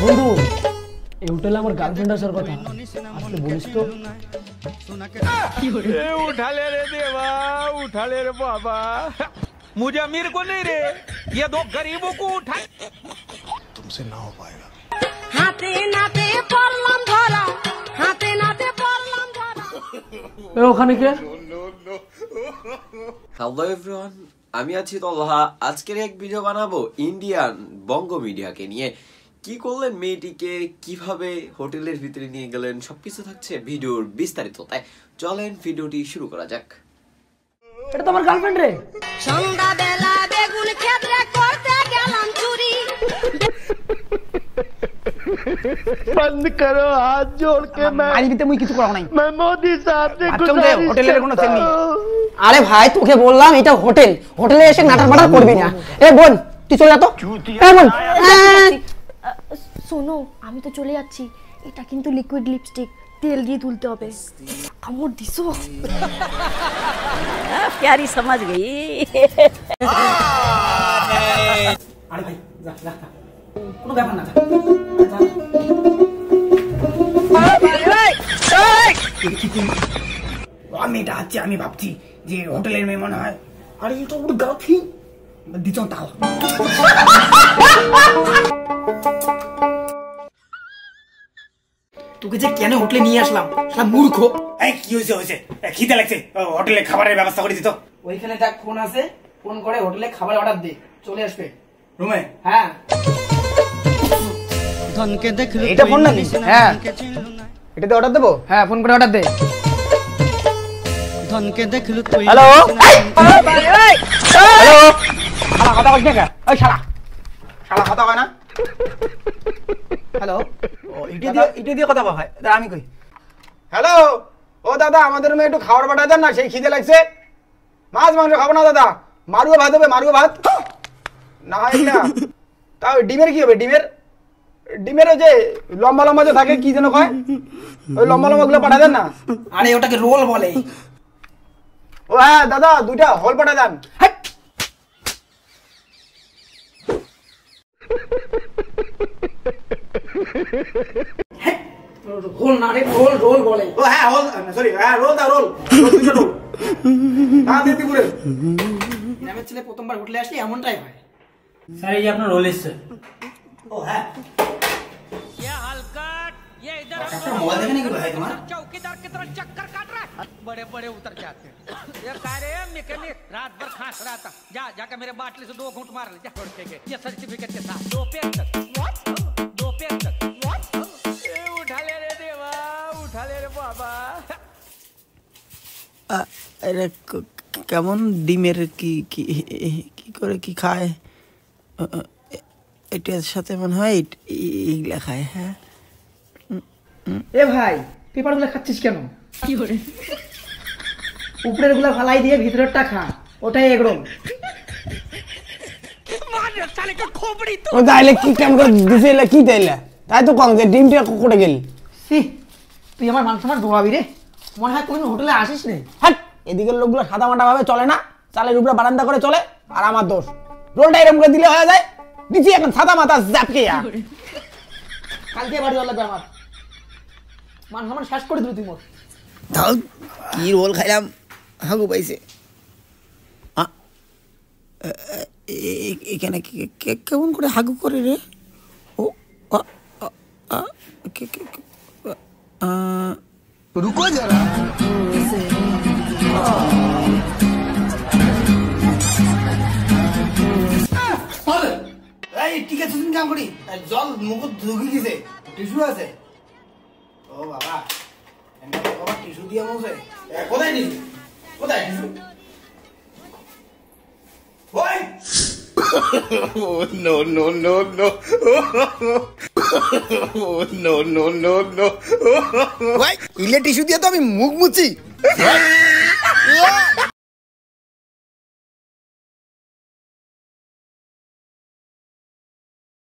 বন্ধু এই হোটেলে আমার গার্লফ্রেন্ড আসার কথা আসলে বলিস তো उठा ले रे देवा उठा ले रे बाबा मुझे अमीर को नहीं रे ये दो गरीबों को उठा तुमसे ना हो पाएगा हाथे नाते पड़लाम धरा हाथे नाते पड़लाम धरा এ ওখানে কে হ্যালো এভরিওয়ান, আমি আছি তলহা। আজকের এক ভিডিও বানাবো ইন্ডিয়ান বঙ্গ মিডিয়াকে নিয়ে। কি করলেন মেয়েটিকে, কিভাবে হোটেলের ভিতরে নিয়ে গেলেন, সবকিছু থাকছে ভিডিওর বিস্তারিত। তাই চলেন ভিডিওটি শুরু করা যাক। এটা তো আমার গার্লফ্রেন্ড রে। সন্ধ্যা বেলা বেগুন ক্ষেত্রে করতে গেলাম চুরি बंद करो हाथ जोड़ के আইবিতে মুই কিছু করা নাই। मैं मोदी साहब से হোটেলের কোনো সেল নেই। আরে ভাই তোকে বললাম এটা হোটেল, হোটেলে এসে নাটক মাটাক করবি না। এ বোন তুই চলে যা তো। এ বোন শোনো, আমি তো চলে যাচ্ছি। এটা কিন্তু লিকুইড লিপস্টিক, তেল দিয়ে তুলতে হবে। কামড় দিছো? प्यारी समझ गई। আরে ভাই যা যা কোনো ব্যাপার না। মেয়েটা আছে, আমি ভাবছি যে হোটেলের মেয়ে মনে হয়। আরে এটা ওর গার্লফ্রেন্ড দিত তাও। তোকে যে কেন হোটেলে নিয়ে আসলাম সব মূর্খ। এই কি হয়েছে খিদে লাগছে, হোটেলে খাবারের ব্যবস্থা করে দিত। ওইখানে দেখ ফোন আছে, ফোন করে হোটেলে খাবার অর্ডার দে, চলে আসবে রুমে। হ্যাঁ এটা ফোন নাকি? হ্যাঁ এটাতে অর্ডার দেবো। হ্যাঁ ফোন করে অর্ডার দে। হ্যালো হ্যালো, শালা কথা বলছ না? ওই শালা শালা কথা হয় না। হ্যালো, ও ইটি দিয়ে কথা হয়। দাঁড়া আমি কই। হ্যালো, ও দাদা আমাদের রুমে একটু খাবার পাঠায় দেন না, সেই খিদে লাগছে। মাছ মাংস খাবো না দাদা, মারুয়া ভাত হবে, মারুয়া ভাত না হয় না। তাও ডিমের কি হবে? ডিমের ওই যে লম্বা লম্বা যে থাকে কি যেন কয়, ওই লম্বা লম্বা গুলো পাঠা দেন না। আরে ওটাকে রোল বলে। ও হ্যাঁ দাদা দুইটা হোল পাঠা দেন। হোল না রে, রোল রোল বলে। ও হ্যাঁ হোল, সরি হ্যাঁ রোল দা রোল দুইটা রোল। না দিতে পুরো গ্রামের ছেলে প্রথমবার হোটেলে আসলে এমনটাই হয়। স্যার এই যে আপনার রোল এসছে। ও হ্যাঁ ये हलकट ये इधर मोबाइल देखने की है तुम्हारा? चौकीदार की तरह चक्कर काट रहा है, बड़े बड़े उतर जाते हैं। ये कह रहे हैं मैकेनिक रात भर खांस रहा था, जाकर मेरे बाटली से 2 घूंट मार ले जा छोड़ के ये सर्टिफिकेट के साथ 2 पेज तक 2 पेज तक ए उठा ले रे देवा उठा ले रे बाबा। আরে কেমন ডিমের কি কি কি করে কি খায়? এটার সাথে মনে হয় এইগুলা খায়। হ্যাঁ এ ভাই পেপার গুলা খাচ্ছিস কেন? কি করে উপরের গুলা ফালাই দিয়ে ভিতরেরটা খা, ওটাই এগরোল। ও তাইলে কি কাম করে দিছিলা? কি তাইলা তাই তো কম যে ডিমটা কোটে গেল। সি তুই আমার মান সম্মান ডোবাবি রে। মনে হয় কোন হোটেলে আসিস নে। হ্যাঁ এদিকের লোকগুলো সাদা মাটা ভাবে চলে না, চালের উপরে বারান্দা করে চলে। আর আমার দোষ, রোলটা এরকম করে দিলে হয়ে যায়। দিচ্ছি এখন সাদা মাথা জাপকে। কালকে বাড়ি লাগবে আমার, মান সম্মান শেষ করে দিল তুই মোর। তাও কি রোল খাইলাম, হাগু পাইছে। এখানে কেমন করে হাগু করে রে? ও রুকো যারা ঠিক আছে, তুমি কাম করি জল মুখ ঢুকে গেছে, টিস্যু আছে। ও বাবা টিস্যু দিয়ে মুছে। কোথায় টিস্যু? কোথায় টিস্যু? ওই no no no no no no no no ভাই ইলে টিস্যু দিয়ে তো আমি মুখ মুছি।